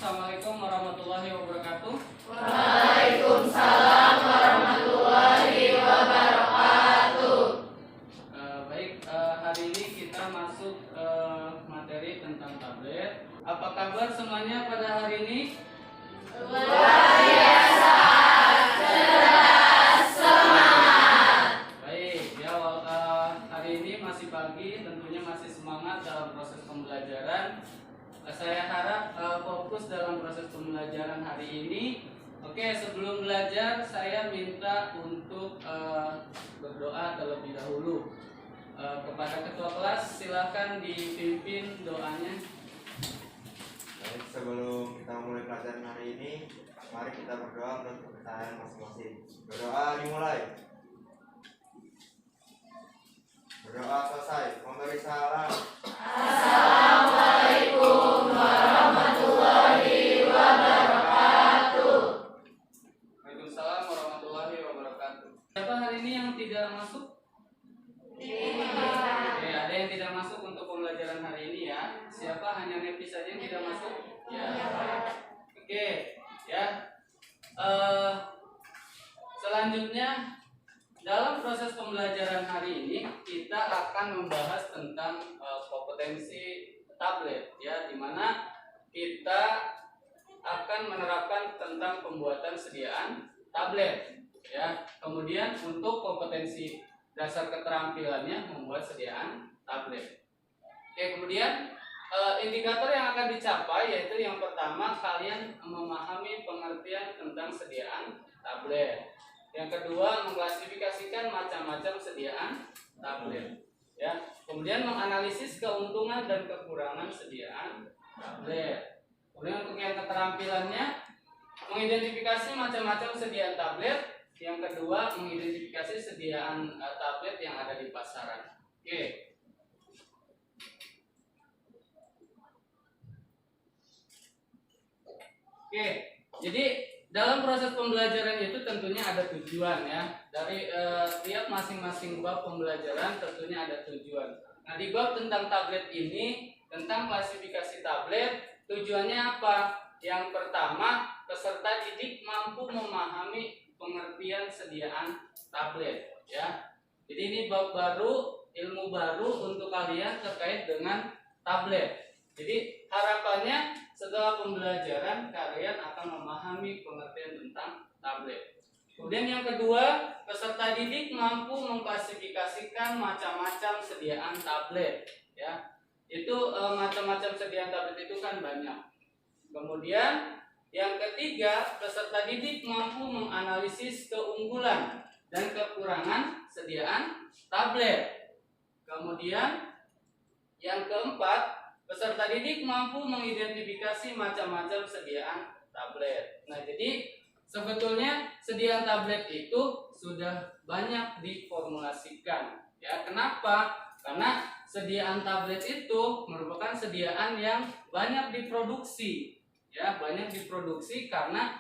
Assalamualaikum warahmatullahi wabarakatuh. Waalaikumsalam warahmatullahi wabarakatuh. Baik, hari ini kita masuk materi tentang tablet. Apa kabar semuanya pada hari ini? Luar biasa, cerdas, semangat. Baik, ya hari ini masih pagi, tentunya masih semangat dalam proses pembelajaran. Saya harap fokus dalam proses pembelajaran hari ini. Oke, sebelum belajar saya minta untuk berdoa terlebih dahulu. Kepada ketua kelas silakan dipimpin doanya. Baik, sebelum kita mulai pelajaran hari ini, mari kita berdoa untuk pertanyaan masing-masing. Berdoa dimulai. Berdoa selesai. Memberi salam. Assalamualaikum warahmatullahi wabarakatuh. Waalaikumsalam warahmatullahi wabarakatuh. Siapa hari ini yang tidak masuk? Oke, ada yang tidak masuk untuk pembelajaran hari ini ya. Siapa? Hanya Nepi saja yang tidak masuk? Ya. Oke, ya. Selanjutnya dalam proses pembelajaran hari ini kita akan membahas tentang kompetensi tablet ya, di mana kita akan menerapkan tentang pembuatan sediaan tablet ya. Kemudian untuk kompetensi dasar keterampilannya membuat sediaan tablet. Oke, kemudian indikator yang akan dicapai yaitu yang pertama kalian memahami pengertian tentang sediaan tablet. Yang kedua mengklasifikasikan macam-macam sediaan tablet. Ya, kemudian menganalisis keuntungan dan kekurangan sediaan tablet. Kemudian untuk yang keterampilannya mengidentifikasi macam-macam sediaan tablet. Yang kedua mengidentifikasi sediaan tablet yang ada di pasaran. Oke. Oke, jadi dalam proses pembelajaran itu tentunya ada tujuan ya. Dari tiap masing-masing bab pembelajaran tentunya ada tujuan. Nah, di bab tentang tablet ini, tentang klasifikasi tablet, tujuannya apa? Yang pertama, peserta didik mampu memahami pengertian sediaan tablet ya. Jadi ini bab baru, ilmu baru untuk kalian terkait dengan tablet. Jadi harapannya setelah pembelajaran kalian akan memahami pengertian tentang tablet. Kemudian yang kedua, peserta didik mampu mengklasifikasikan macam-macam sediaan tablet ya. Itu macam-macam sediaan tablet itu kan banyak. Kemudian yang ketiga, peserta didik mampu menganalisis keunggulan dan kekurangan sediaan tablet. Kemudian yang keempat, peserta didik mampu mengidentifikasi macam-macam sediaan tablet. Nah, jadi sebetulnya sediaan tablet itu sudah banyak diformulasikan. Ya, kenapa? Karena sediaan tablet itu merupakan sediaan yang banyak diproduksi. Ya, banyak diproduksi karena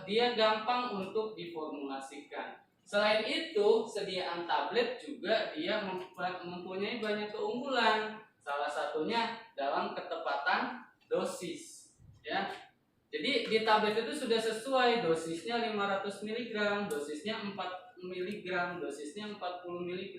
dia gampang untuk diformulasikan. Selain itu, sediaan tablet juga dia mempunyai banyak keunggulan. Salah satunya dalam ketepatan dosis ya. Jadi di tablet itu sudah sesuai dosisnya 500 mg, dosisnya 4 mg, dosisnya 40 mg.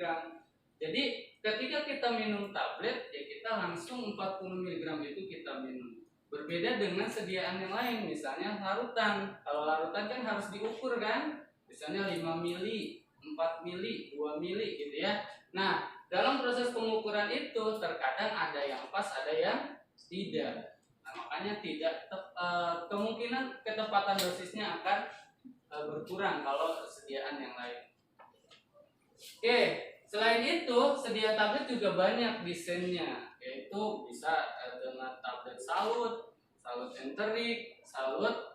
Jadi ketika kita minum tablet ya kita langsung 40 mg itu kita minum. Berbeda dengan sediaan yang lain, misalnya larutan. Kalau larutan kan harus diukur kan, misalnya 5 mili, 4 mili, 2 mili gitu ya. Nah, dalam proses pengukuran itu terkadang ada yang pas, ada yang tidak. Nah, makanya kemungkinan ketepatan dosisnya akan berkurang kalau sediaan yang lain. Oke, selain itu sediaan tablet juga banyak desainnya, yaitu bisa dengan tablet salut, salut enterik, salut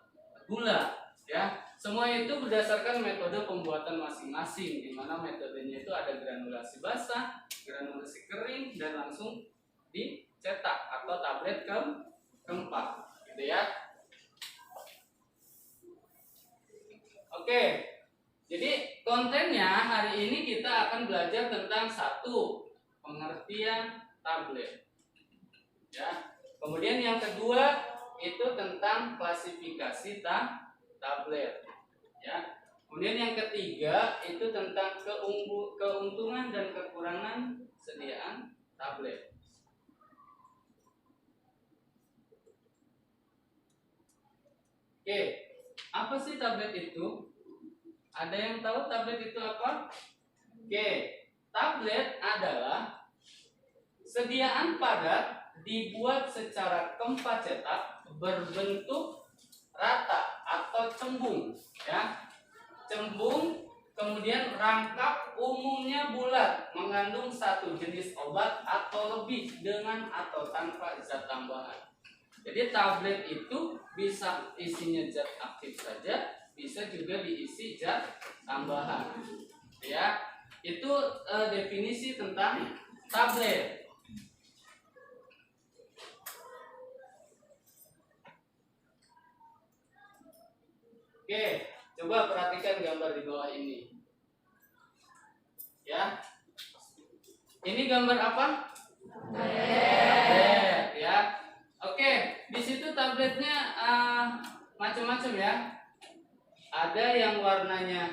gula, ya. Semua itu berdasarkan metode pembuatan masing-masing, di mana metodenya itu ada granulasi basah, granulasi kering, dan langsung dicetak atau tablet keempat, gitu ya. Oke, jadi kontennya hari ini kita akan belajar tentang satu, pengertian tablet, ya. Kemudian yang kedua itu tentang klasifikasi tablet, ya. Kemudian yang ketiga itu tentang keuntungan dan kekurangan sediaan tablet. Oke, apa sih tablet itu? Ada yang tahu tablet itu apa? Oke, tablet adalah sediaan padat dibuat secara keempat cetak berbentuk rata atau cembung, ya. Cembung, kemudian rangkap, umumnya bulat, mengandung satu jenis obat atau lebih dengan atau tanpa zat tambahan. Jadi tablet itu bisa isinya zat aktif saja, bisa juga diisi zat tambahan. Ya, itu definisi tentang tablet. Oke, coba perhatikan gambar di bawah ini. Ya, ini gambar apa? Tablet, ya. Oke, di situ tabletnya macam-macam ya. Ada yang warnanya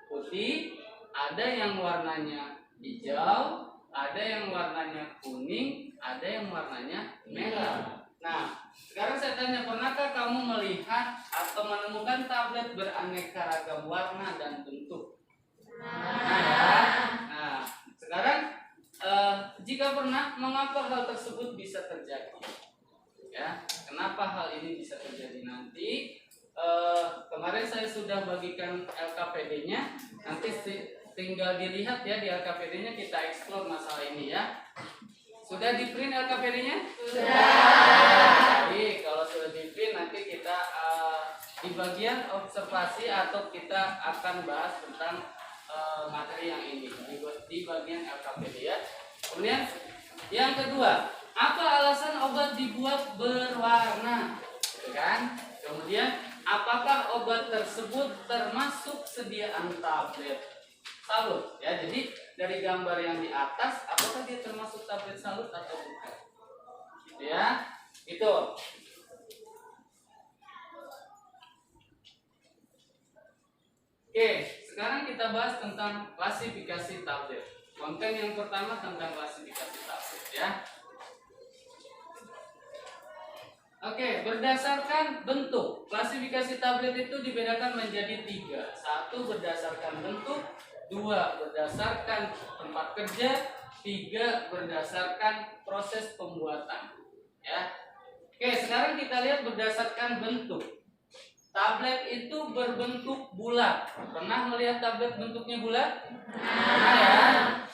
putih, ada yang warnanya hijau, ada yang warnanya kuning, ada yang warnanya merah. Nah, sekarang saya tanya, pernahkah kamu melihat atau menemukan tablet beraneka ragam warna dan bentuk? Nah, sekarang jika pernah, mengapa hal tersebut bisa terjadi? Ya, kenapa hal ini bisa terjadi nanti? Kemarin saya sudah bagikan LKPD-nya, nanti tinggal dilihat ya di LKPD-nya, kita explore masalah ini ya. Sudah di print LKPD-nya? Sudah. Jadi kalau sudah di print nanti kita di bagian observasi atau kita akan bahas tentang materi yang ini di bagian LKPD ya. Kemudian yang kedua, apa alasan obat dibuat berwarna? Gitu kan? Kemudian apakah obat tersebut termasuk sediaan tablet salut? Ya, jadi dari gambar yang di atas, apakah dia termasuk tablet salut atau bukan? Gitu ya, itu. Oke, sekarang kita bahas tentang klasifikasi tablet. Konten yang pertama tentang klasifikasi tablet ya. Oke, berdasarkan bentuk, klasifikasi tablet itu dibedakan menjadi 3. 1 berdasarkan bentuk, 2 berdasarkan tempat kerja, 3 berdasarkan proses pembuatan. Ya. Oke, sekarang kita lihat berdasarkan bentuk. Tablet itu berbentuk bulat. Pernah melihat tablet bentuknya bulat? Nah, ya.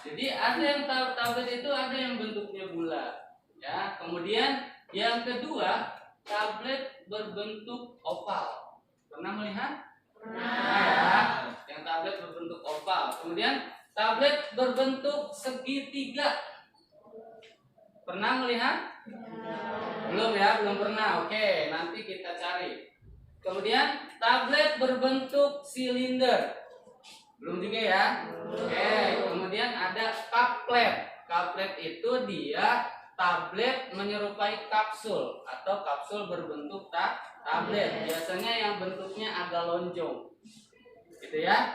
Jadi ada yang tablet itu ada yang bentuknya bulat. Ya, kemudian yang kedua, tablet berbentuk oval. Pernah melihat? Nah, ya. Yang tablet berbentuk oval. Kemudian tablet berbentuk segitiga. Pernah melihat? Belum ya, belum pernah. Oke, nanti kita cari. Kemudian tablet berbentuk silinder. Belum juga ya? Oke, kemudian ada kaplet. Kaplet itu dia tablet menyerupai kapsul atau kapsul berbentuk tablet. Biasanya yang bentuknya agak lonjong. Gitu ya.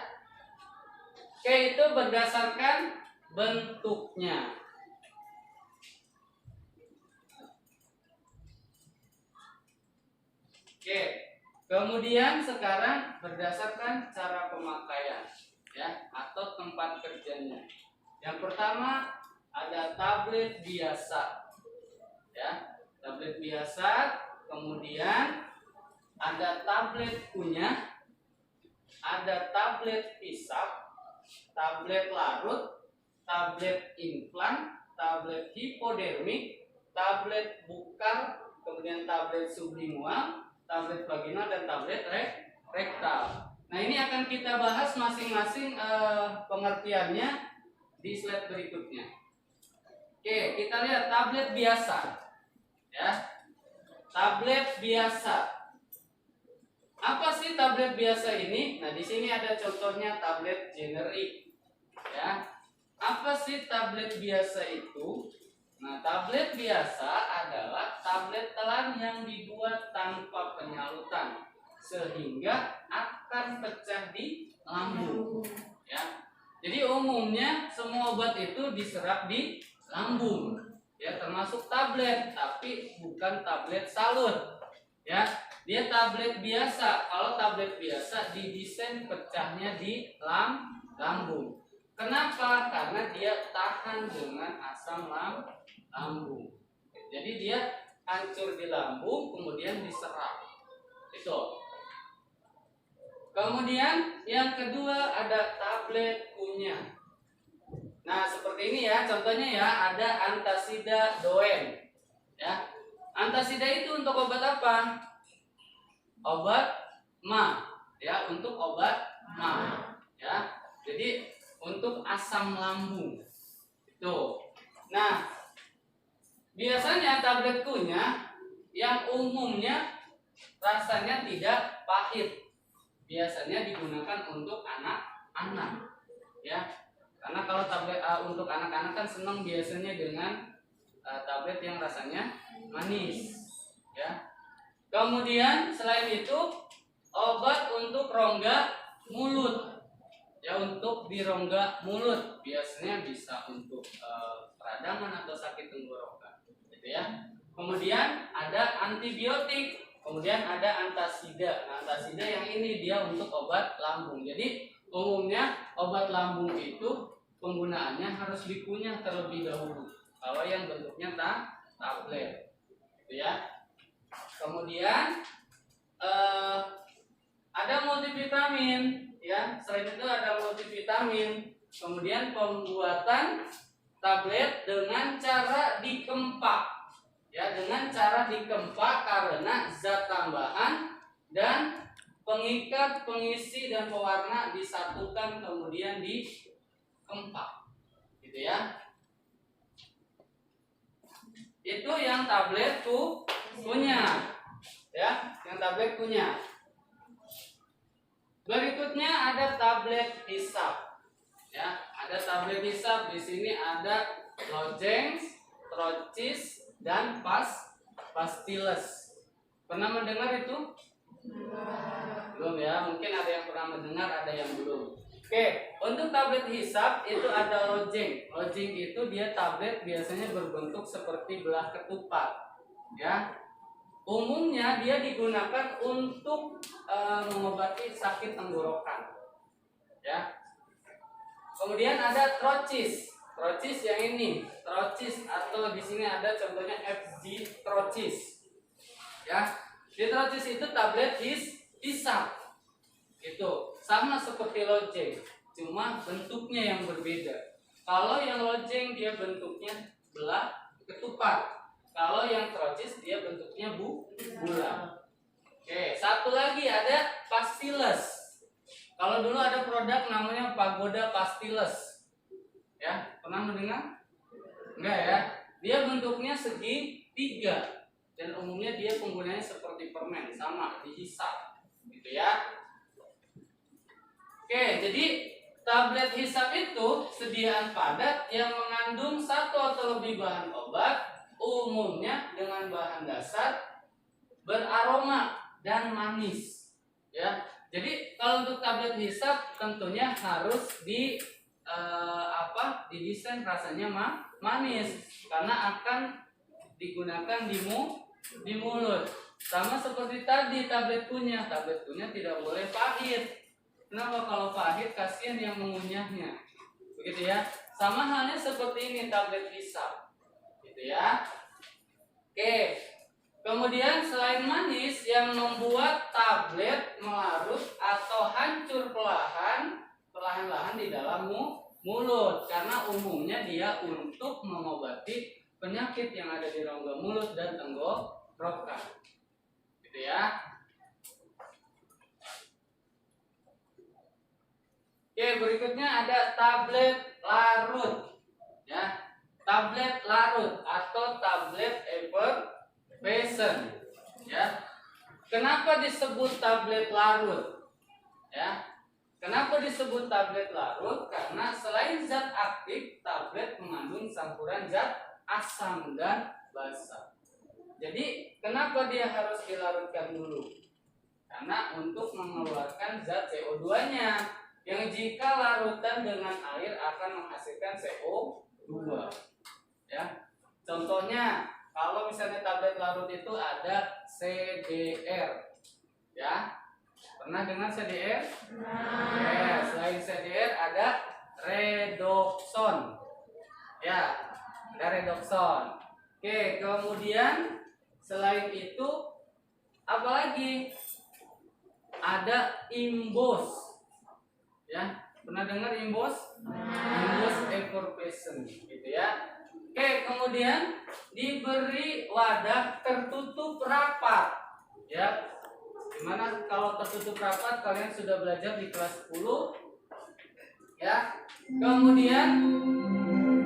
Oke, itu berdasarkan bentuknya. Oke, kemudian sekarang berdasarkan cara pemakaian ya atau tempat kerjanya. Yang pertama ada tablet biasa. Ya, tablet biasa, kemudian ada tablet kunyah, ada tablet hisap, tablet larut, tablet implan, tablet hipodermik, tablet bukal, kemudian tablet sublingual, tablet vaginal dan tablet rektal. Nah, ini akan kita bahas masing-masing pengertiannya di slide berikutnya. Oke, kita lihat tablet biasa. Ya. Tablet biasa. Apa sih tablet biasa ini? Nah, di sini ada contohnya tablet generik. Ya. Apa sih tablet biasa itu? Nah, tablet biasa adalah tablet telan yang dibuat tanpa penyalutan sehingga akan pecah di lambung. Ya. Jadi umumnya semua obat itu diserap di lambung. Ya, termasuk tablet, tapi bukan tablet salut. Ya, dia tablet biasa. Kalau tablet biasa didesain pecahnya di lambung. Kenapa? Karena dia tahan dengan asam lambung. Jadi dia hancur di lambung kemudian diserap. Itu. Kemudian yang kedua ada tablet kunyah. Nah, seperti ini ya, contohnya ya, ada antasida doen. Ya. Antasida itu untuk obat apa? Obat ma, ya, untuk obat ma. Ya. Jadi untuk asam lambung. Itu. Nah, biasanya tablet kunyah yang umumnya rasanya tidak pahit. Biasanya digunakan untuk anak-anak. Ya. Karena kalau tablet untuk anak-anak kan senang biasanya dengan tablet yang rasanya manis. Ya. Kemudian selain itu obat untuk rongga mulut. Ya, untuk di rongga mulut biasanya bisa untuk peradangan atau sakit tenggorokan, gitu ya. Kemudian ada antibiotik, kemudian ada antasida. Nah, antasida yang ini dia untuk obat lambung. Jadi umumnya obat lambung itu penggunaannya harus dikunyah terlebih dahulu. Kalau yang bentuknya tablet, gitu ya. Kemudian ada multivitamin. Ya, selain itu ada multivitamin. Kemudian pembuatan tablet dengan cara dikempak. Ya, dengan cara dikempak karena zat tambahan dan pengikat, pengisi dan pewarna disatukan kemudian dikempak. Gitu ya. Itu yang tablet kunyah. Ya, yang tablet kunyah. Berikutnya ada tablet hisap. Ya, ada tablet hisap. Di sini ada lozenges, trocis, dan pastiles. Pernah mendengar itu? Belum ya, mungkin ada yang pernah mendengar, ada yang belum. Oke, untuk tablet hisap itu ada lozeng. Lozeng itu dia tablet biasanya berbentuk seperti belah ketupat. Ya. Umumnya dia digunakan untuk mengobati sakit tenggorokan. Ya. Kemudian ada trocis. Trocis yang ini, trocis atau di sini ada contohnya FG trocis. Ya. Di trocis itu tablet hisap. Itu sama seperti lozeng, cuma bentuknya yang berbeda. Kalau yang lozeng dia bentuknya belah ketupat. Kalau yang trocis dia bentuknya bulat. Oke, satu lagi ada pastiles. Kalau dulu ada produk namanya Pagoda Pastiles. Ya, pernah mendengar? Enggak ya? Dia bentuknya segitiga dan umumnya dia penggunanya seperti permen, sama dihisap. Gitu ya. Oke, jadi tablet hisap itu sediaan padat yang mengandung satu atau lebih bahan obat. Umumnya dengan bahan dasar beraroma dan manis. Ya, jadi kalau untuk tablet hisap tentunya harus didesain rasanya manis karena akan digunakan di mulut. Sama seperti tadi tablet kunyah tidak boleh pahit. Kenapa? Kalau pahit kasihan yang mengunyahnya. Begitu ya. Sama halnya seperti ini tablet hisap. Gitu ya. Oke. Kemudian selain manis yang membuat tablet melarut atau hancur perlahan-lahan di dalam mulut karena umumnya dia untuk mengobati penyakit yang ada di rongga mulut dan tenggorokan. Gitu ya. Oke, berikutnya ada tablet larut. Ya. Tablet larut atau tablet effervescent. Ya. Kenapa disebut tablet larut? Ya. Kenapa disebut tablet larut? Karena selain zat aktif, tablet mengandung campuran zat asam dan basa. Jadi kenapa dia harus dilarutkan dulu? Karena untuk mengeluarkan zat CO2-nya yang jika larutan dengan air akan menghasilkan CO2. Ya. Contohnya kalau misalnya tablet larut itu ada CDR. Ya. Pernah dengar CDR? Ya, selain CDR ada redoxon. Ya, ada redoxon. Oke, kemudian selain itu apalagi? Ada imbos. Ya, pernah dengar imbos? Imbos evaporation gitu ya. Oke, kemudian diberi wadah tertutup rapat. Ya. Gimana kalau tertutup rapat? Kalian sudah belajar di kelas 10. Ya. Kemudian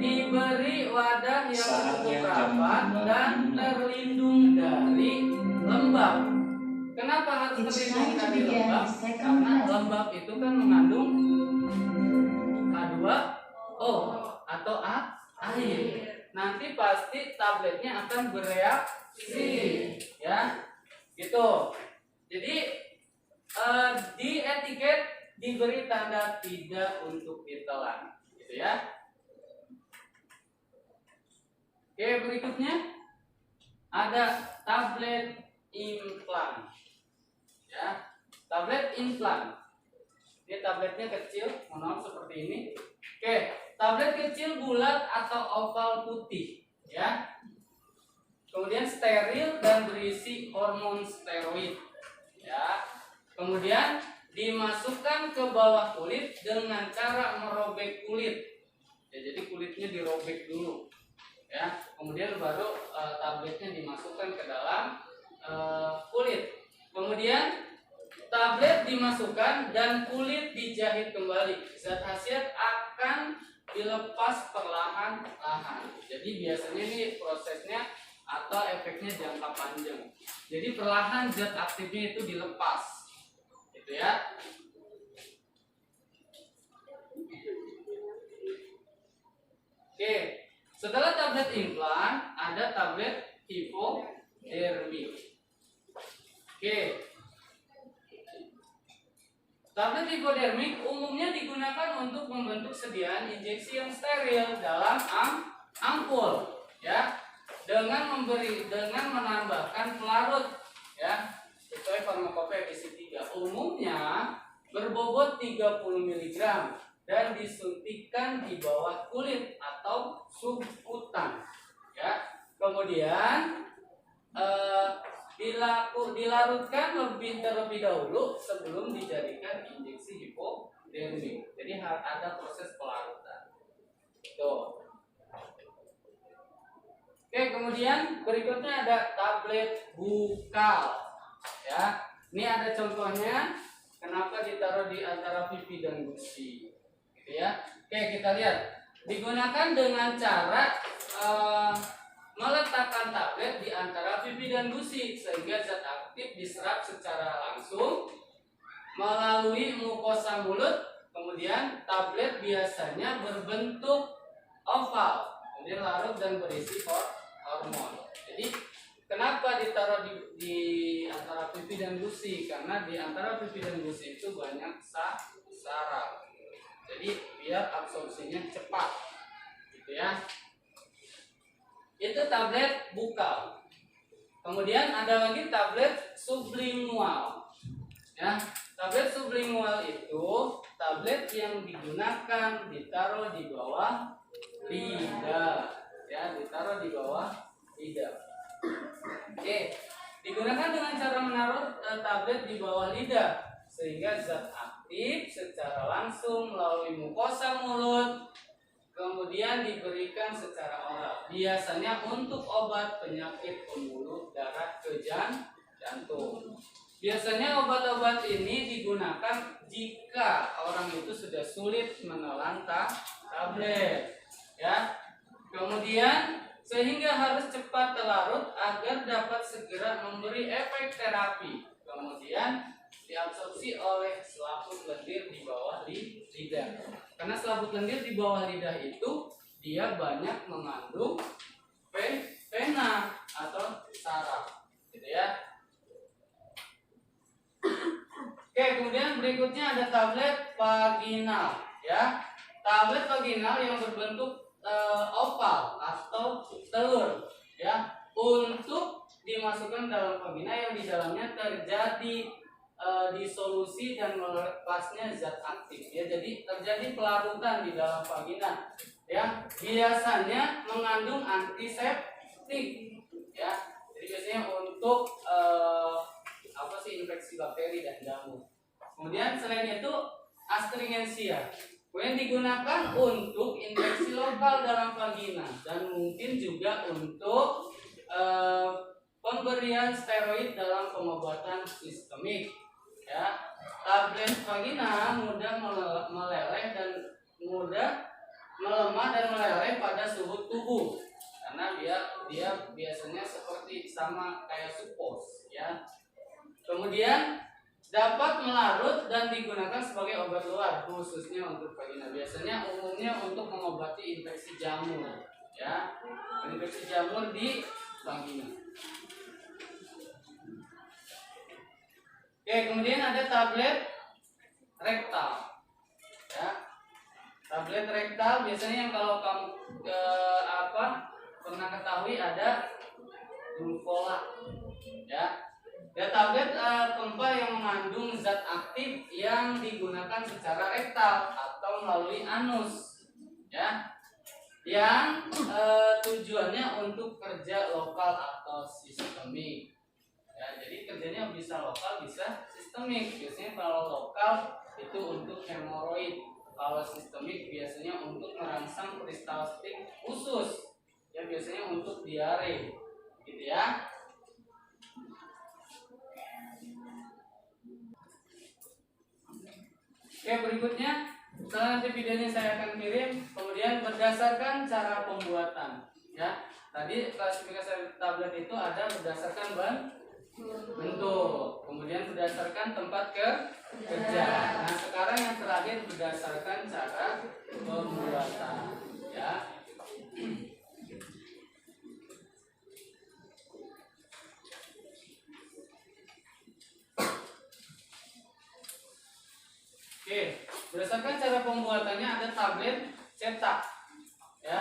diberi wadah yang tertutup rapat dan terlindung dari lembab. Kenapa harus terlindung dari lembab? Karena lembab itu kan mengandung H2O atau air. Nanti pasti tabletnya akan bereaksi, ya, gitu. Jadi di etiket diberi tanda tidak untuk ditelan, gitu ya. Oke, berikutnya ada tablet implan. Ya, tablet implan. Ini tabletnya kecil, mohon seperti ini. Oke, tablet kecil bulat atau oval putih, ya. Kemudian steril dan berisi hormon steroid, ya. Kemudian dimasukkan ke bawah kulit dengan cara merobek kulit. Ya, jadi kulitnya dirobek dulu, ya. Kemudian baru tabletnya dimasukkan ke dalam kulit. Kemudian tablet dimasukkan dan kulit dijahit kembali. Zat khasiat akan dilepas perlahan-lahan. Jadi biasanya ini prosesnya atau efeknya jangka panjang. Jadi perlahan zat aktifnya itu dilepas. Gitu ya. Oke, setelah tablet implan ada tablet hipodermik. Oke. Tablet hipodermik umumnya digunakan untuk membentuk sediaan injeksi yang steril dalam ampul, ya, dengan menambahkan pelarut, ya, sesuai farmakope edisi 3. Umumnya berbobot 30 mg dan disuntikkan di bawah kulit atau subkutan, ya. Kemudian dilarutkan terlebih dahulu sebelum dijadikan injeksi hipodermik. Jadi ada proses pelarutan. Tuh. Oke, kemudian berikutnya ada tablet bukal. Ya, ini ada contohnya. Kenapa ditaruh di antara pipi dan gusi? Gitu ya. Oke, kita lihat. Digunakan dengan cara meletakkan tablet di antara pipi dan gusi sehingga zat aktif diserap secara langsung melalui mukosa mulut. Kemudian tablet biasanya berbentuk oval, kemudian larut dan berisi hormon. Jadi kenapa ditaruh di antara pipi dan gusi? Karena di antara pipi dan gusi itu banyak saraf. Jadi biar absorpsinya cepat, gitu ya. Itu tablet bukal. Kemudian ada lagi tablet sublingual. Ya, tablet sublingual itu tablet yang digunakan ditaruh di bawah lidah, ya, ditaruh di bawah lidah. Oke, digunakan dengan cara menaruh tablet di bawah lidah sehingga zat aktif secara langsung melalui mukosa mulut kemudian diberikan secara oral. Biasanya untuk obat penyakit pembuluh darah ke jantung. Biasanya obat-obat ini digunakan jika orang itu sudah sulit menelan tablet, ya. Kemudian sehingga harus cepat terlarut agar dapat segera memberi efek terapi. Kemudian diabsorpsi oleh selaput lendir di bawah lidah. Karena selaput lendir di bawah lidah itu dia banyak mengandung pena atau saraf, gitu ya. Oke, kemudian berikutnya ada tablet vaginal, ya. Tablet vaginal yang berbentuk oval atau telur, ya, untuk dimasukkan dalam vagina yang di dalamnya terjadi disolusi dan melepasnya zat aktif, ya. Jadi terjadi pelarutan di dalam vagina, ya. Biasanya mengandung antiseptik, ya. Jadi biasanya untuk infeksi bakteri dan jamur. Kemudian selain itu astringensia, kemudian digunakan untuk infeksi lokal dalam vagina dan mungkin juga untuk pemberian steroid dalam pengobatan sistemik, ya. Tablet vagina mudah meleleh dan mudah melemah dan meleleh pada suhu tubuh karena dia biasanya seperti sama kayak supos, ya. Kemudian dapat melarut dan digunakan sebagai obat luar khususnya untuk vagina. Biasanya umumnya untuk mengobati infeksi jamur, ya. Infeksi jamur di vagina. Oke, kemudian ada tablet rektal, ya. Tablet rektal biasanya yang kalau kamu pernah ketahui ada Dulcola, ya. Ya, tablet kempa yang mengandung zat aktif yang digunakan secara rektal atau melalui anus, ya, yang tujuannya untuk kerja lokal atau sistemik, ya. Jadi kerjanya bisa lokal bisa sistemik. Biasanya kalau lokal itu untuk hemoroid, kalau sistemik biasanya untuk merangsang peristaltik usus, ya, biasanya untuk diare, gitu ya. Oke, berikutnya setelah nanti videonya saya akan kirim. Kemudian berdasarkan cara pembuatan, ya. Tadi klasifikasi tablet itu ada berdasarkan bentuk, kemudian berdasarkan tempat kerja. Nah, sekarang yang terakhir berdasarkan cara pembuatan, ya. Oke, berdasarkan cara pembuatannya ada tablet cetak, ya.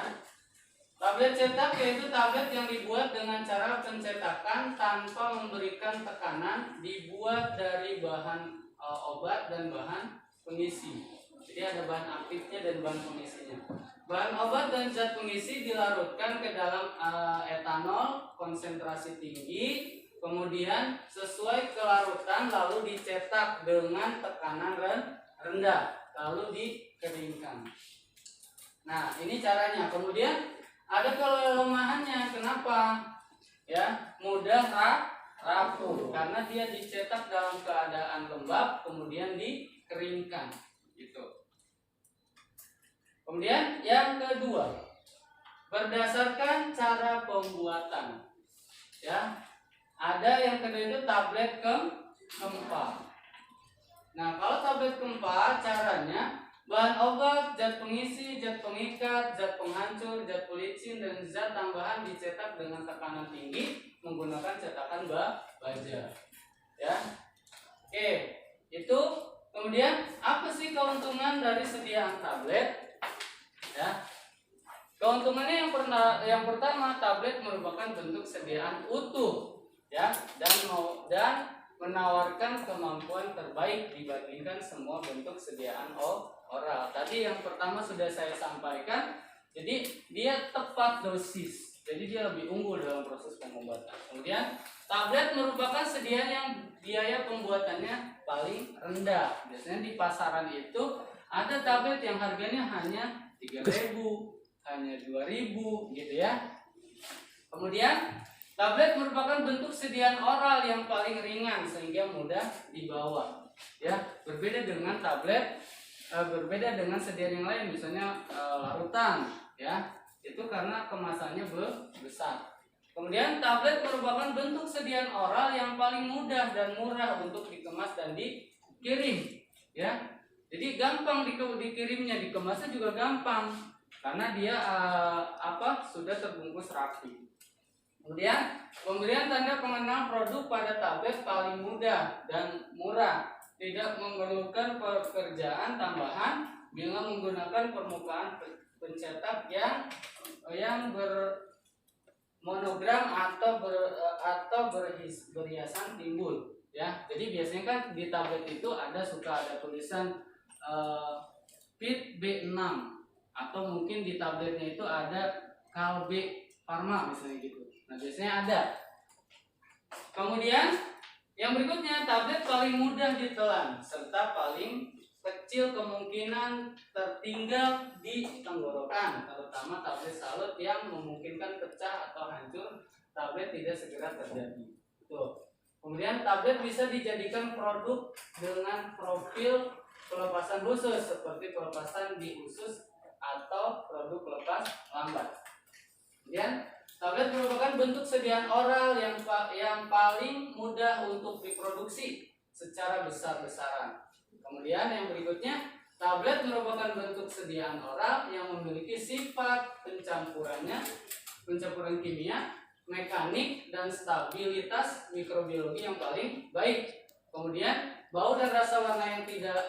Tablet cetak yaitu tablet yang dibuat dengan cara pencetakan tanpa memberikan tekanan, dibuat dari bahan obat dan bahan pengisi. Jadi ada bahan aktifnya dan bahan pengisinya. Bahan obat dan zat pengisi dilarutkan ke dalam etanol konsentrasi tinggi, kemudian sesuai kelarutan lalu dicetak dengan tekanan rendah, lalu dikeringkan. Nah, ini caranya. Kemudian ada kelemahannya. Kenapa? Ya, mudah rapuh karena dia dicetak dalam keadaan lembab kemudian dikeringkan, gitu. Kemudian yang kedua, berdasarkan cara pembuatan, ya. Ada yang kedua itu tablet kempa. Nah, kalau tablet kempa caranya bahan obat, zat pengisi, zat pengikat, zat penghancur, zat pelicin, dan zat tambahan dicetak dengan tekanan tinggi menggunakan cetakan baja, ya. Oke, itu. Kemudian apa sih keuntungan dari sediaan tablet? Ya, keuntungannya yang pertama tablet merupakan bentuk sediaan utuh, ya, dan menawarkan kemampuan terbaik dibandingkan semua bentuk sediaan oral. Tadi yang pertama sudah saya sampaikan, jadi dia tepat dosis, jadi dia lebih unggul dalam proses pengobatan. Kemudian tablet merupakan sediaan yang biaya pembuatannya paling rendah. Biasanya di pasaran itu ada tablet yang harganya hanya 3.000, hanya 2.000, gitu ya. Kemudian tablet merupakan bentuk sediaan oral yang paling ringan sehingga mudah dibawa, ya. Berbeda dengan tablet, berbeda dengan sediaan yang lain, misalnya larutan, ya. Itu karena kemasannya besar. Kemudian tablet merupakan bentuk sediaan oral yang paling mudah dan murah untuk dikemas dan dikirim, ya. Jadi gampang dikirimnya, dikemasnya juga gampang. karena dia sudah terbungkus rapi. Kemudian pemberian tanda pengenal produk pada tablet paling mudah dan murah, tidak memerlukan pekerjaan tambahan bila menggunakan permukaan pencetak yang bermonogram atau berhiasan timbul. Ya, jadi biasanya kan di tablet itu suka ada tulisan PIT B6 atau mungkin di tabletnya itu ada Kalbe Pharma misalnya gitu. Nah, biasanya ada. Kemudian yang berikutnya, tablet paling mudah ditelan serta paling kecil kemungkinan tertinggal di tenggorokan, terutama tablet salut yang memungkinkan pecah atau hancur tablet tidak segera terjadi. Tuh. Kemudian tablet bisa dijadikan produk dengan profil pelepasan khusus seperti pelepasan di usus atau produk pelepas lambat. Kemudian tablet merupakan bentuk sediaan oral yang paling mudah untuk diproduksi secara besar-besaran. Kemudian yang berikutnya, tablet merupakan bentuk sediaan oral yang memiliki sifat pencampuran kimia, mekanik, dan stabilitas mikrobiologi yang paling baik. Kemudian bau dan rasa warna yang tidak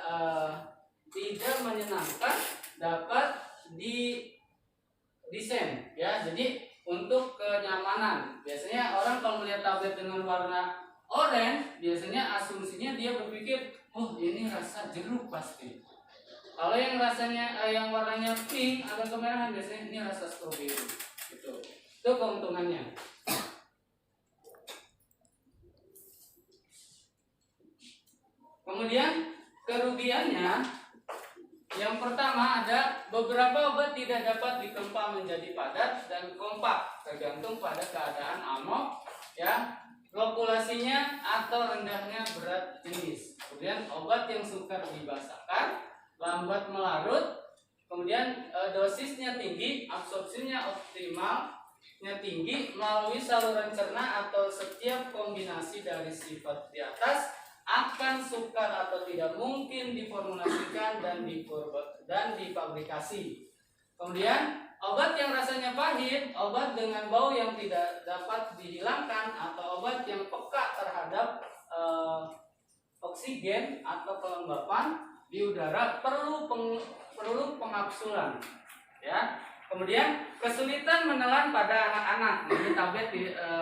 menyenangkan dapat didesain, ya. Jadi untuk kenyamanan, biasanya orang kalau melihat tablet dengan warna oranye, biasanya asumsinya dia berpikir, oh ini rasa jeruk pasti. Kalau yang warnanya pink agak kemerahan, biasanya ini rasa stroberi. Gitu. Itu keuntungannya. Kemudian kerugiannya, yang pertama ada beberapa obat tidak dapat ditempa menjadi padat dan kompak tergantung pada keadaan amok, ya, flokkulasinya atau rendahnya berat jenis. Kemudian obat yang sukar dibasahkan, lambat melarut, kemudian dosisnya tinggi, absorpsinya optimalnya tinggi melalui saluran cerna atau setiap kombinasi dari sifat di atas akan sukar atau tidak mungkin diformulasikan dan difabrikasi. Kemudian obat yang rasanya pahit, obat dengan bau yang tidak dapat dihilangkan, atau obat yang peka terhadap oksigen atau kelembapan di udara perlu pengapsulan, ya. Kemudian kesulitan menelan pada anak-anak. Jadi tablet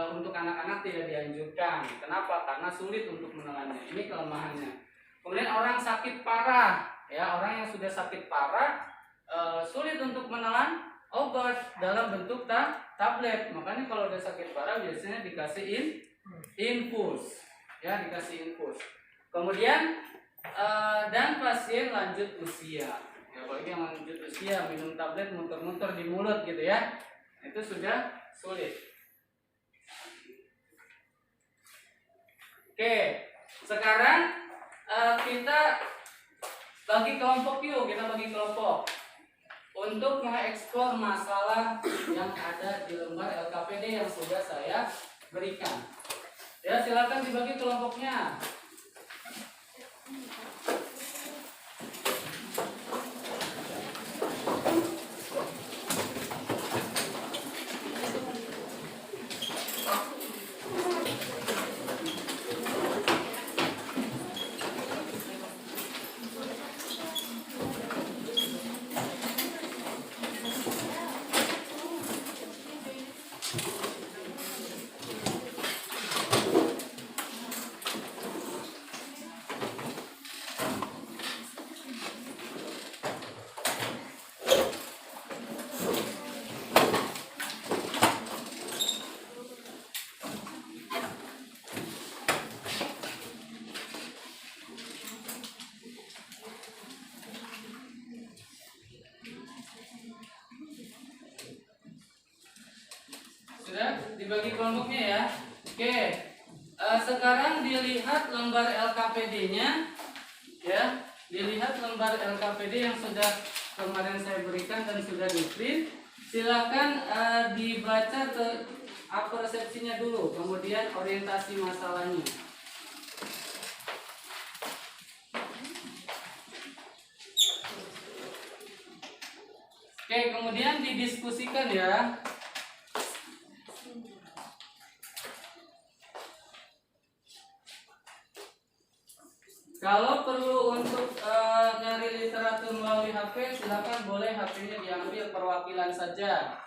untuk anak-anak tidak dianjurkan. Kenapa? Karena sulit untuk menelannya. Ini kelemahannya. Kemudian orang sakit parah, ya, orang yang sudah sakit parah sulit untuk menelan obat dalam bentuk tablet. Makanya kalau udah sakit parah biasanya dikasih infus, ya, dikasih infus. Kemudian dan pasien lanjut usia. Ya, apalagi yang lanjut usia minum tablet muter-muter di mulut gitu, ya, itu sudah sulit. Oke, sekarang kita bagi kelompok yuk, kita bagi kelompok untuk mengeksplor masalah yang ada di lembar LKPD yang sudah saya berikan. Ya, silakan dibagi kelompoknya. Sudah dibagi kelompoknya, ya. Oke, sekarang dilihat lembar LKPD-nya, ya. Dilihat lembar LKPD yang sudah kemarin saya berikan dan sudah di-print. Silakan dibaca ke persepsinya dulu, kemudian orientasi masalahnya. Oke, Oke, kemudian didiskusikan ya. Kalau perlu untuk nyari literatur melalui HP, silakan boleh HP-nya diambil perwakilan saja.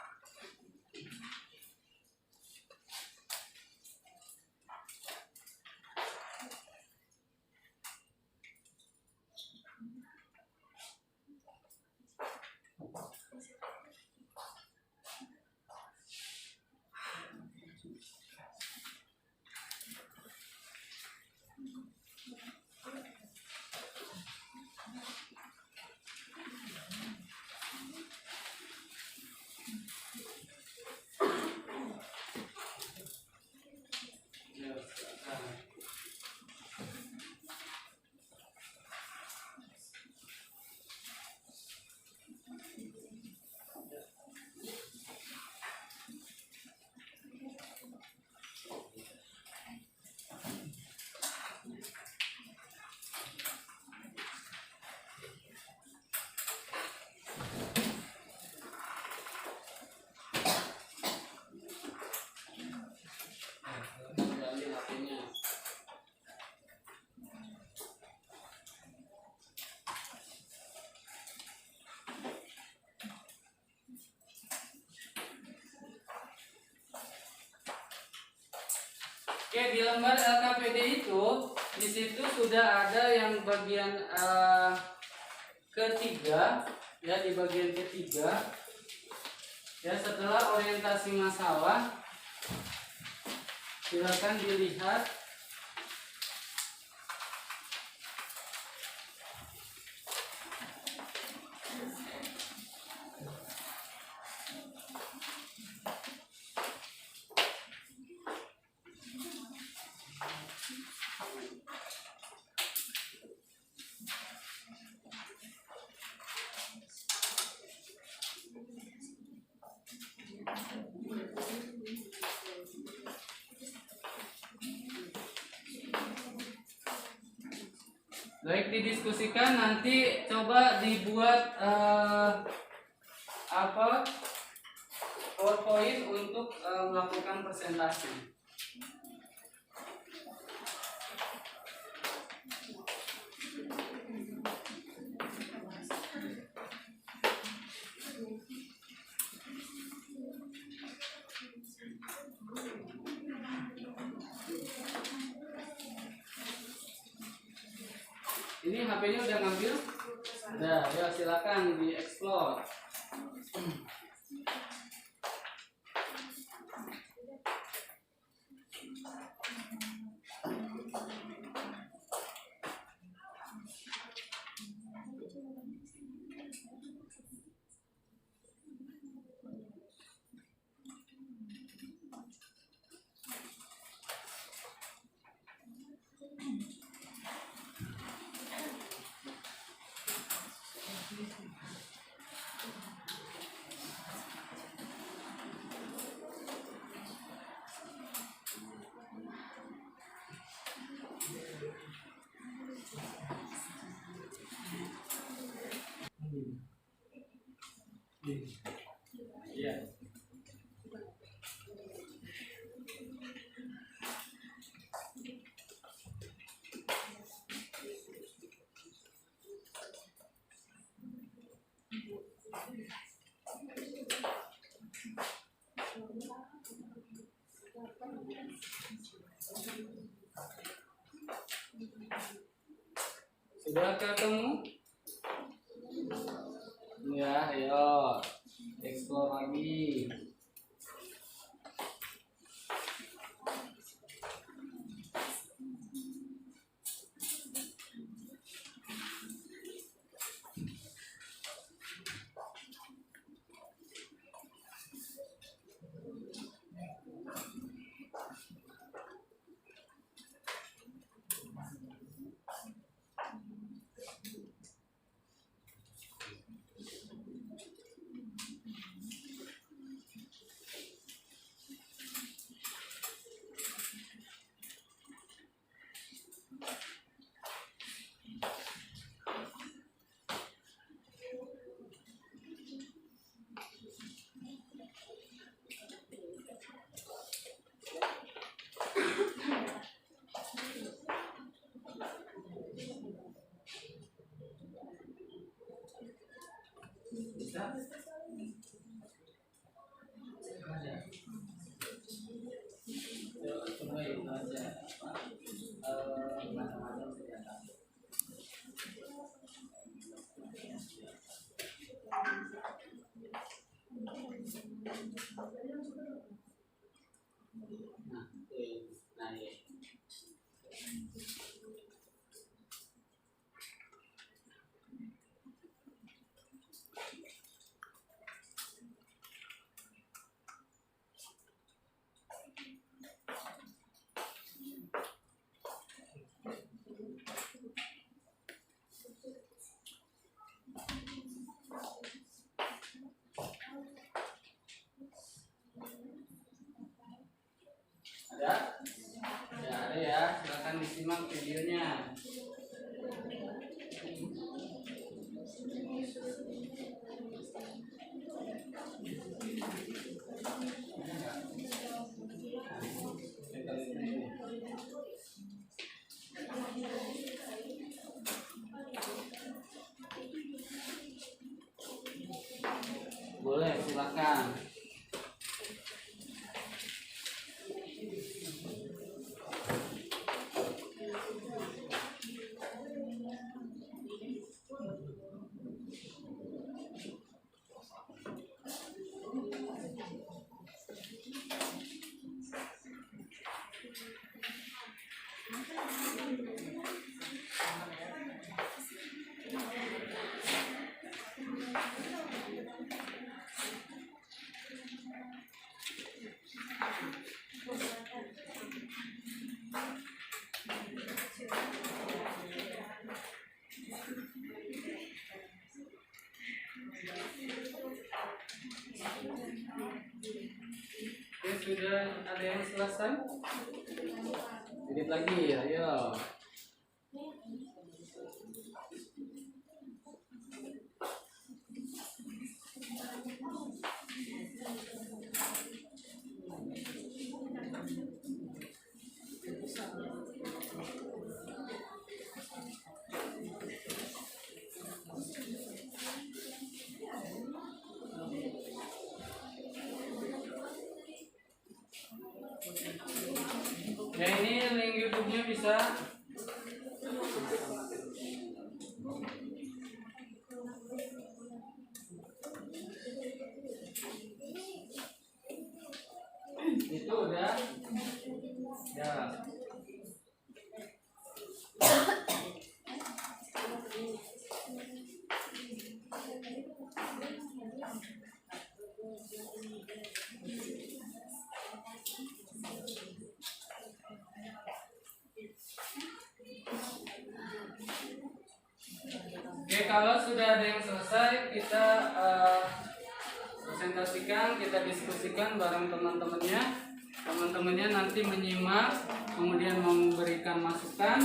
Ambil HP-nya. Oke, di lembar LKPD itu di situ sudah ada yang bagian ketiga, ya, di bagian ketiga, ya, setelah orientasi masalah, silakan dilihat. Baik, didiskusikan, nanti coba dibuat PowerPoint untuk melakukan presentasi. Ini HP-nya udah ngambil? Udah, ya silakan di-explore. Iya. Sudah ketemu? Ya, ayo explore lagi. simak videonya. Boleh, silakan. Oke, sudah ada yang selesai? Edit lagi, ayo. Ya, ini link YouTube-nya bisa. Itu udah. Ya. Oke, kalau sudah ada yang selesai, kita presentasikan, kita diskusikan bareng teman-temannya. Teman-temannya nanti menyimak, kemudian memberikan masukan.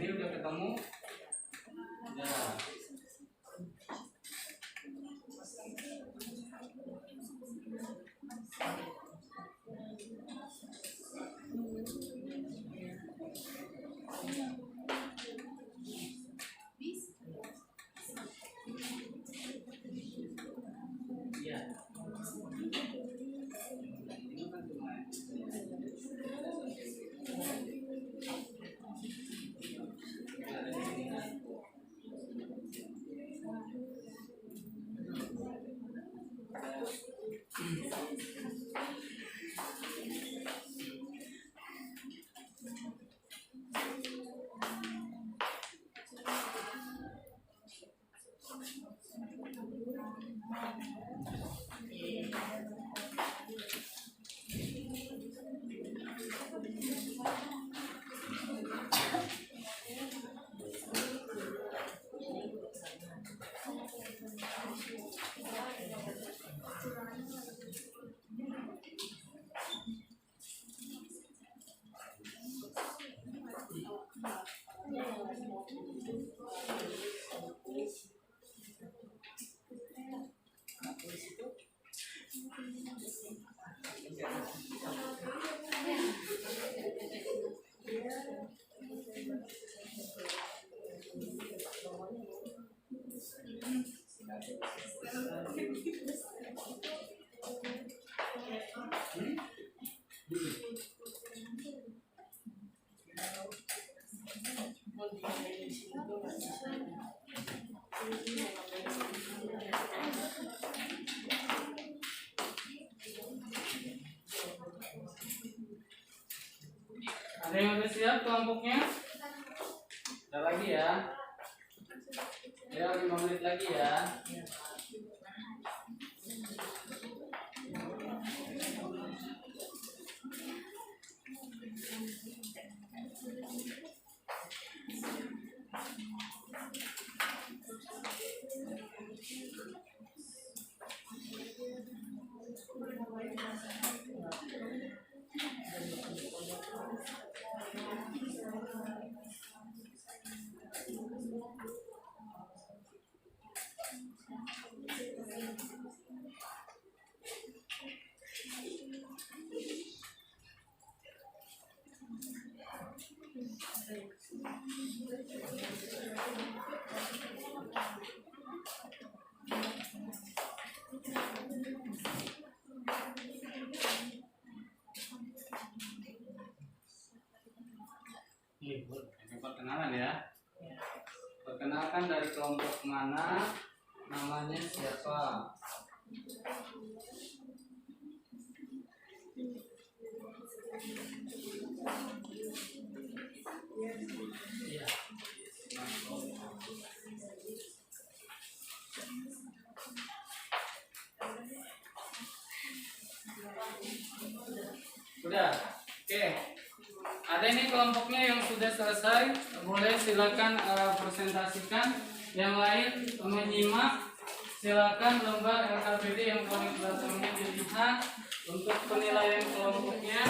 Ini udah ketemu. Ya. Ada yang udah siap kelompoknya? Ada lagi ya? Ya 5 menit lagi ya. Perkenalan ya. Perkenalkan dari kelompok mana, namanya siapa. Iya. Udah, oke. Ada ini kelompoknya yang sudah selesai, boleh silakan presentasikan. Yang lain menyimak, silakan lembar LKPD yang paling belakang ini dilihat untuk penilaian kelompoknya.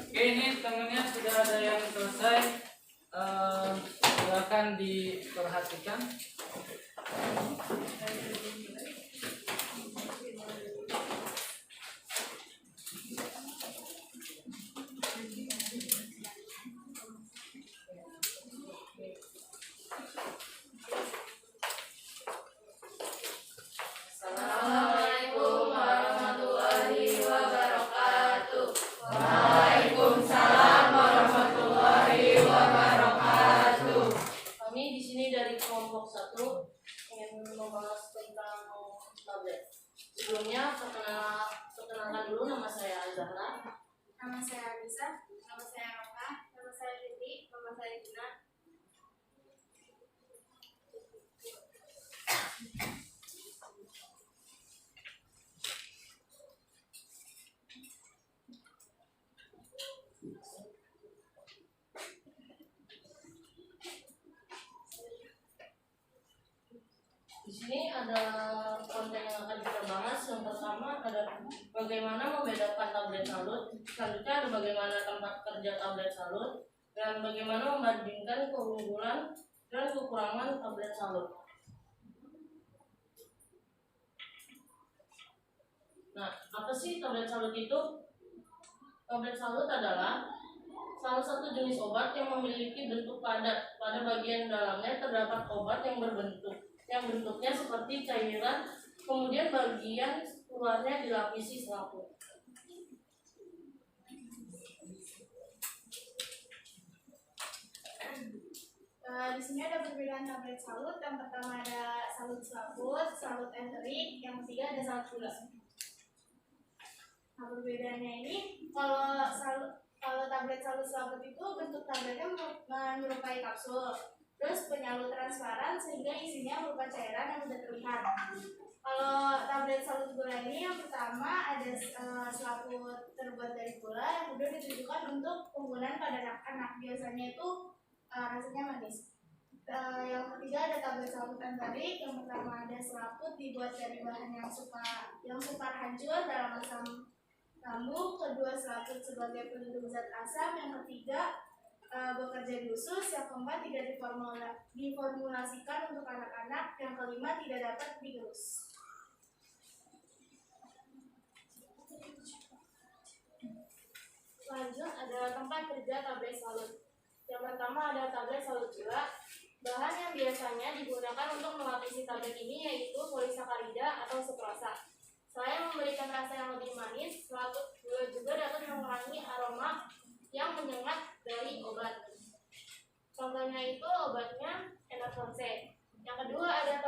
Oke, ini temennya sudah ada yang selesai. Silakan diperhatikan. Assalamualaikum warahmatullahi wabarakatuh. Waalaikumsalam warahmatullahi wabarakatuh. Kami di sini dari kelompok 1 ingin membahas tentang tablet. Sebelumnya perkenalkan dulu, nama saya Zahra. Nama saya Anissa, nama saya Roka, nama saya Titi, nama saya Gina. Di sini ada konten yang akan kita bahas. Yang pertama ada bagaimana membedakan tablet salut. Selanjutnya ada bagaimana tempat kerja tablet salut, dan bagaimana membandingkan keunggulan dan kekurangan tablet salut. Nah, apa sih tablet salut itu? Tablet salut adalah salah satu jenis obat yang memiliki bentuk padat. Pada bagian dalamnya terdapat obat yang bentuknya seperti cairan, kemudian bagian luarnya dilapisi selaput. Di sini ada perbedaan tablet salut. Yang pertama ada salut selaput, salut enterik, yang ketiga ada salut gula. Nah, Perbedaannya ini, kalau tablet salut selaput itu bentuk tabletnya menyerupai kapsul. Terus penyalur transparan sehingga isinya berupa cairan yang mudah terlihat. Kalau tablet salut gula ini yang pertama ada selaput terbuat dari gula yang mudah ditujukan untuk penggunaan pada anak-anak. Biasanya itu rasanya manis. Yang ketiga ada tablet selaput antarik. Yang pertama ada selaput dibuat dari bahan yang sukar hancur dalam asam lambung. Kedua, selaput sebagai pelindung zat asam. Yang ketiga, bekerja di usus. Yang keempat, tidak diformulasikan untuk anak-anak. Yang kelima, tidak dapat digerus. Lanjut adalah tempat kerja tablet salut. Yang pertama ada tablet salut gula. Bahan yang biasanya digunakan untuk melapisi tablet ini yaitu polisakarida atau sukrosa. Selain memberikan rasa yang lebih manis, selaput gula juga dapat mengurangi aroma yang menyengat dari obat. Contohnya itu obatnya Enervance. Yang kedua ada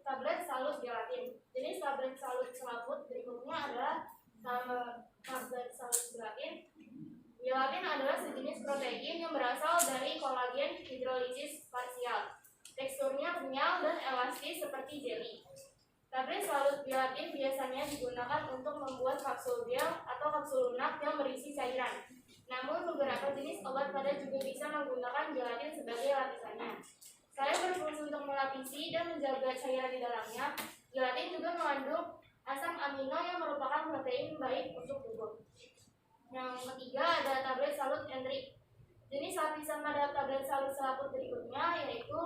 tablet salut gelatin. Jenis tablet salut selaput berikutnya adalah tablet salut gelatin. Gelatin adalah sejenis protein yang berasal dari kolagen hidrolisis parsial. Teksturnya kenyal dan elastis seperti jelly. Tablet salut gelatin biasanya digunakan untuk membuat kapsul gel atau kapsul lunak yang berisi cairan. Namun beberapa jenis obat pada juga bisa menggunakan gelatin sebagai lapisannya. Selain berfungsi untuk melapisi dan menjaga cairan di dalamnya, gelatin juga mengandung asam amino yang merupakan protein baik untuk tubuh. Yang ketiga ada tablet salut entrik. Jenis lapisan pada tablet salut selaput berikutnya yaitu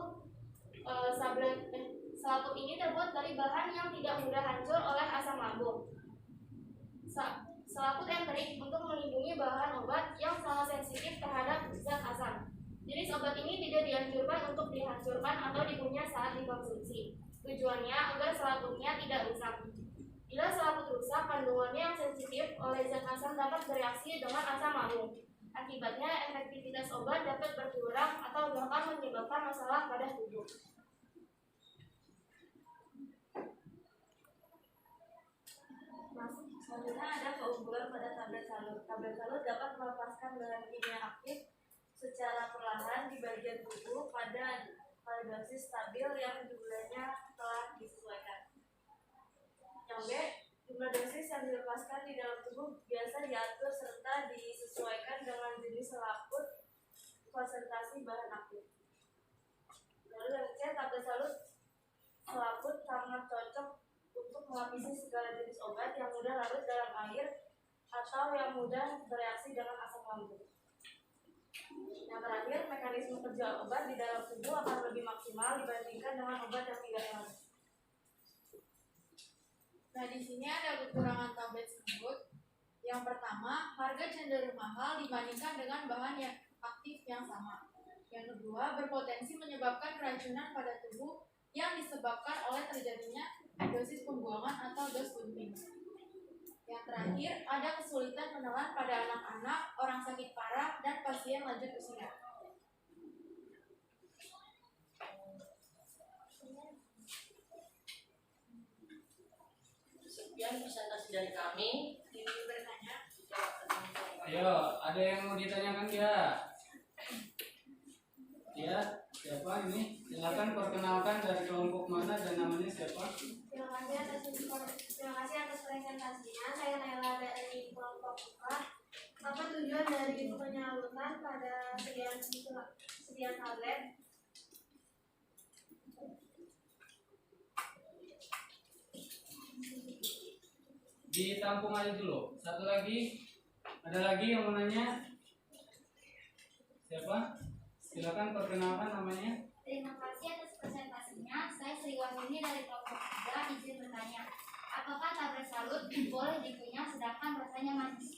selaput ini terbuat dari bahan yang tidak mudah hancur oleh asam lambung. Selaput entrik untuk melindungi bahan obat yang sangat sensitif terhadap zat asam. Jenis obat ini tidak dianjurkan untuk dihancurkan atau dikunyah saat dikonsumsi. Tujuannya agar selaputnya tidak rusak. Bila selaput rusak, kandungannya yang sensitif oleh zat asam dapat bereaksi dengan asam lambung. Akibatnya, efektivitas obat dapat berkurang atau bahkan menyebabkan masalah pada tubuh. Selanjutnya ada keunggulan pada tablet salut. Tablet salut dapat melepaskan bahan kimia aktif secara perlahan di bagian tubuh pada dosis stabil yang jumlahnya telah disesuaikan. Yang B, jumlah dosis yang dilepaskan di dalam tubuh biasa diatur serta disesuaikan dengan jenis selaput konsentrasi bahan aktif. Lalu yang C, tablet salut selaput sangat cocok untuk melapisi segala jenis obat yang mudah larut dalam air atau yang mudah bereaksi dengan asam lambung. Yang terakhir, mekanisme kerja obat di dalam tubuh akan lebih maksimal dibandingkan dengan obat yang tidak larut. Nah, di sini ada kekurangan tablet tersebut. Yang pertama, harga cenderung mahal dibandingkan dengan bahan yang aktif yang sama. Yang kedua, berpotensi menyebabkan keracunan pada tubuh yang disebabkan oleh terjadinya dosis pembuangan atau dose dumping. Yang terakhir, ada kesulitan menelan pada anak-anak, orang sakit parah, dan pasien lanjut usia. Sekian presentasi dari kami. Ini bertanya. Ayo, ada yang mau ditanyakan ya? Ya, siapa ini? Silakan perkenalkan dari kelompok mana dan namanya siapa? Terima kasih atas presentasinya. Saya Naila dari kelompok 4. Apa tujuan dari penyaluran pada sediaan tablet? Ditampung aja dulu. Satu lagi, ada lagi yang mau nanya? Siapa? Silakan perkenalkan namanya. Terima kasih atas presentasinya. Saya Sriwardini dari kelompok 3. Izin bertanya, apakah tablet salut boleh dikunyah sedangkan rasanya manis?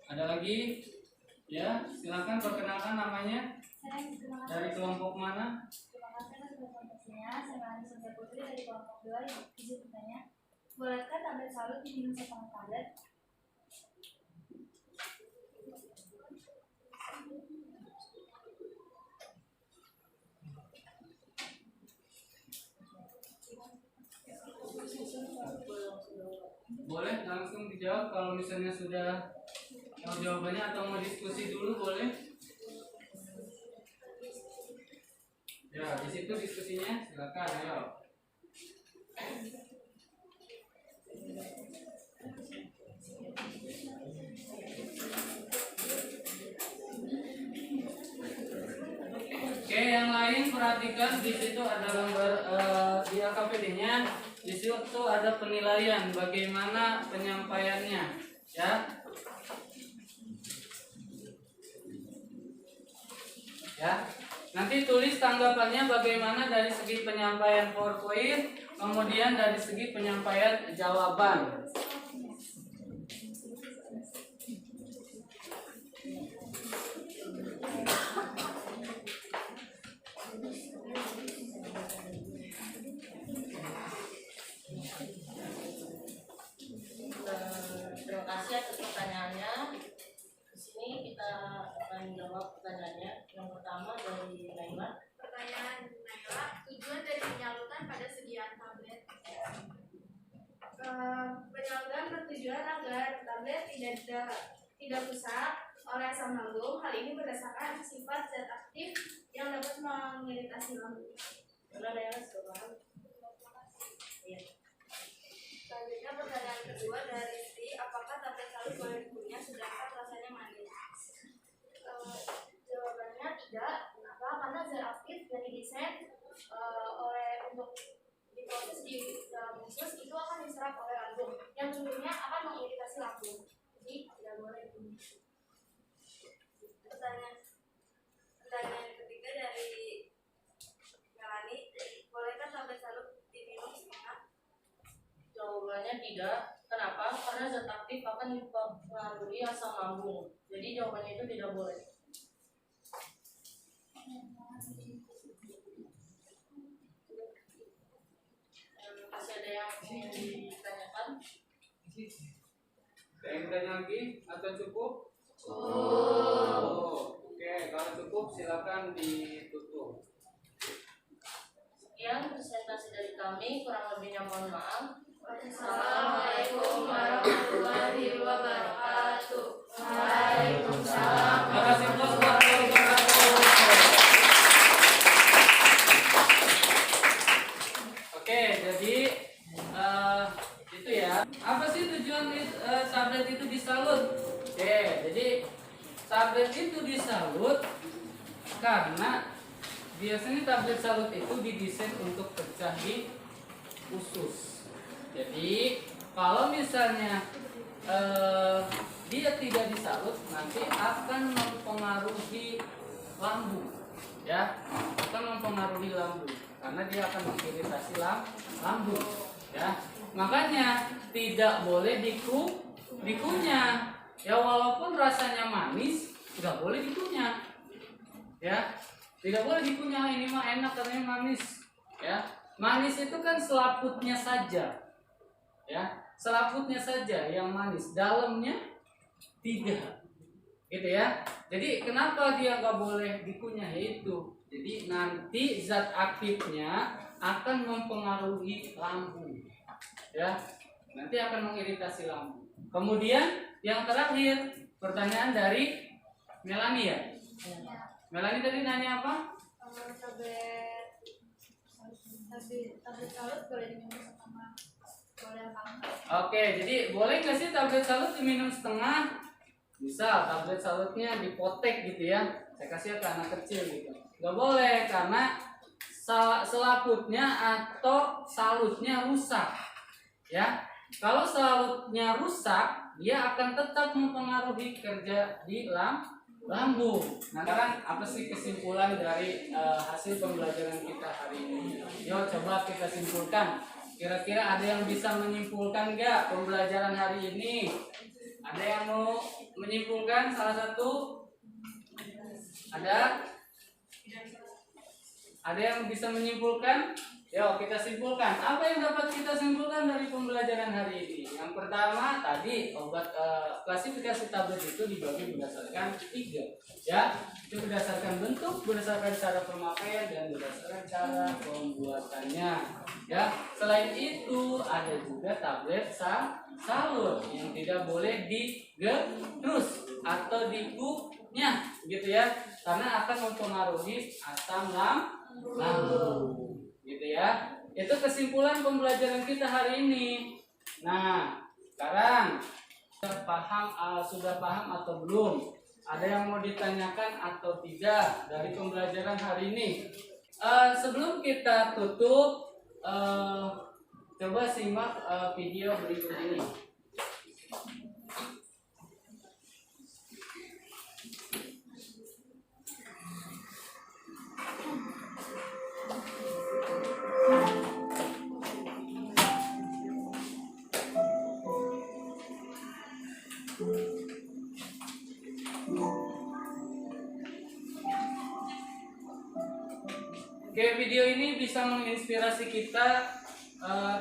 Ada lagi? Ya, silakan perkenalkan namanya. Terima kasih. Dari kelompok mana? Terima kasih atas presentasinya. Saya Melani Surya Putri dari kelompok 2. Izin bertanya, bolehkah tablet salut diminum setengah tablet? boleh langsung dijawab. Kalau misalnya sudah tahu jawabannya atau mau diskusi dulu boleh. Ya, di situ diskusinya silakan, ayo. Oke, yang lain perhatikan di situ ada lembar di AKPD-nya. Di situ ada penilaian bagaimana penyampaiannya, ya. Ya. Nanti tulis tanggapannya bagaimana dari segi penyampaian PowerPoint, kemudian dari segi penyampaian jawaban. Terima kasih atas pertanyaannya. Di sini kita akan menjawab pertanyaannya. Yang pertama dari Naila. Pertanyaan Naila, tujuan dari penyaluran pada sediaan tablet. Penyaluran bertujuan agar tablet tidak rusak oleh asam lambung. Hal ini berdasarkan sifat zat aktif yang dapat mengiritasi lambung. Mana Naila sekarang? Iya. Selanjutnya pertanyaan kedua dari Sri, apakah tablet salut boleh dikunyah sedangkan rasanya manis? Jawabannya tidak. Kenapa? Karena zat aktif yang didesain untuk diproses di dalam usus itu akan diserap oleh lambung yang tentunya akan mengiritasi lambung. Jadi tidak boleh diminum. Pertanyaan ketiga dari Melani, bolehkah tablet salut diminum setengah? Jawabannya tidak. Kenapa? Karena zat aktif akan mempengaruhi asam lambung. Jadi jawabannya itu tidak boleh. Masih ada yang ingin ditanyakan? Ada yang bertanya lagi atau cukup? Oke, kalau cukup silakan ditutup. Sekian presentasi dari kami, kurang lebihnya mohon maaf. Assalamualaikum warahmatullahi wabarakatuh. Waalaikumsalam. Terima kasih bos warahmatullahi wabarakatuh. Oke, jadi itu ya. Apa sih tujuan tablet itu disalut? Oke, jadi tablet itu disalut karena biasanya tablet salut itu didesain untuk pecah di usus. Jadi kalau misalnya dia tidak disalut nanti akan mempengaruhi lambung, ya, akan mempengaruhi lambung karena dia akan mengiritasi lambung, ya. Makanya tidak boleh dikunyah, ya walaupun rasanya manis, nggak boleh dikunyah, ya. Tidak boleh dikunyah, ini mah enak karena manis, ya. Manis itu kan selaputnya saja. Ya, selaputnya saja yang manis, dalamnya tidak, gitu ya. Jadi kenapa dia nggak boleh dikunyah itu? Jadi nanti zat aktifnya akan mempengaruhi lambung, ya. Nanti akan mengiritasi lambung. Kemudian yang terakhir pertanyaan dari Melani ya. Melani tadi nanya apa? Tablet salut boleh diminum setengah. Boleh apa enggak? Oke, jadi boleh nggak sih tablet salut diminum setengah? Bisa, tablet salutnya dipotek gitu ya. Saya kasih ke anak kecil gitu. Nggak boleh karena selaputnya atau salutnya rusak. Ya, kalau salutnya rusak, dia akan tetap mempengaruhi kerja di lambung. Nah, sekarang apa sih kesimpulan dari hasil pembelajaran kita hari ini? Yuk coba kita simpulkan. Kira-kira ada yang bisa menyimpulkan nggak pembelajaran hari ini? Ada yang mau menyimpulkan salah satu? Ada? Ada yang bisa menyimpulkan? Yuk kita simpulkan. Apa yang dapat kita simpulkan dari pembelajaran hari ini? Yang pertama tadi klasifikasi tablet itu dibagi berdasarkan 3, ya. Itu berdasarkan bentuk, berdasarkan cara pemakaian, dan berdasarkan cara pembuatannya. Ya. Selain itu ada juga tablet salut yang tidak boleh digerus atau dikunyah, gitu ya, karena akan mempengaruhi asam lambung. Gitu ya. Itu kesimpulan pembelajaran kita hari ini. Nah, sekarang sudah paham atau belum? Ada yang mau ditanyakan atau tidak dari pembelajaran hari ini? Sebelum kita tutup, coba simak video berikut ini. Oke, video ini bisa menginspirasi kita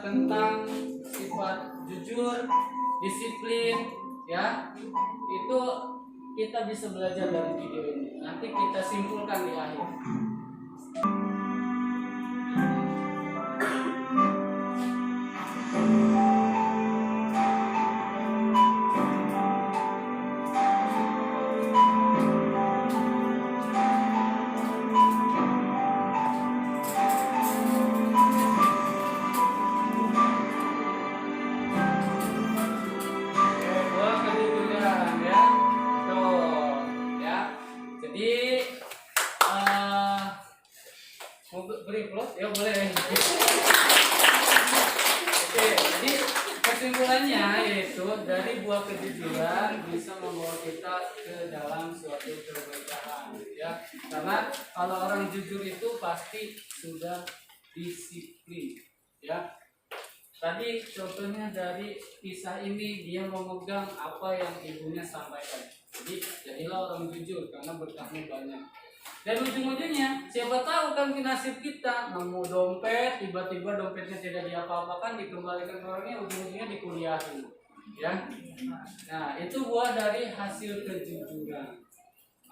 tentang sifat jujur, disiplin, ya. Itu kita bisa belajar dari video ini. Nanti kita simpulkan di akhir. Ya boleh. Oke, jadi kesimpulannya yaitu dari buah kejujuran bisa membawa kita ke dalam suatu keberkahan, ya. Karena kalau orang jujur itu pasti sudah disiplin, ya. Tadi contohnya dari kisah ini, dia memegang apa yang ibunya sampaikan. Jadi jadilah orang jujur karena berkahnya banyak. Dan ujung-ujungnya siapa tahu kan nasib kita nemu dompet, tiba-tiba dompetnya tidak diapa-apakan, dikembalikan ke orangnya, ujung-ujungnya dikuliahin, ya. Nah, itu buah dari hasil kejujuran.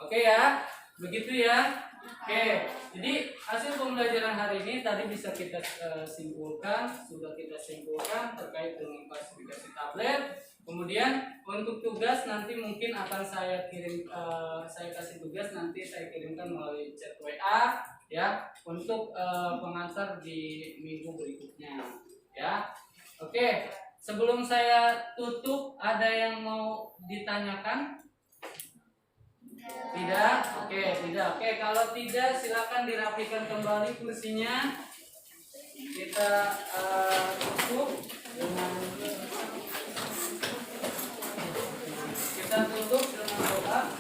Oke ya, begitu ya. Oke, jadi hasil pembelajaran hari ini tadi bisa kita sudah kita simpulkan terkait dengan klasifikasi tablet. Kemudian untuk tugas nanti mungkin akan saya kasih tugas, nanti saya kirimkan melalui chat WA, ya, untuk pengantar di minggu berikutnya, ya. Oke, sebelum saya tutup ada yang mau ditanyakan? Tidak? Oke, tidak. Oke, kalau tidak silakan dirapikan kembali kursinya. Kita tutup dengan doa.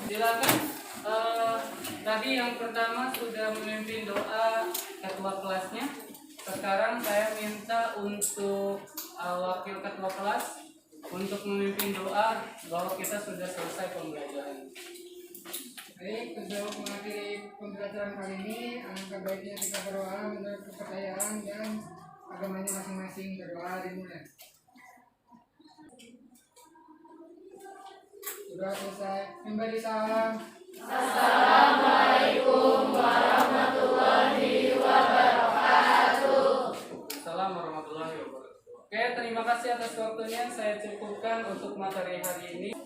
Silakan. Tadi yang pertama sudah memimpin doa ketua kelasnya. Sekarang saya minta untuk wakil ketua kelas untuk memimpin doa bahwa kita sudah selesai pembelajaran. Baik, untuk mengakhiri pembelajaran kali ini, alangkah baiknya kita berdoa menurut kepercayaan dan agamanya masing-masing. Berdoa dimulai. Sudah selesai. Memberi salam. Assalamualaikum warahmatullahi wabarakatuh. Assalamualaikum warahmatullahi wabarakatuh. Oke, terima kasih atas waktunya. Saya cukupkan untuk materi hari ini.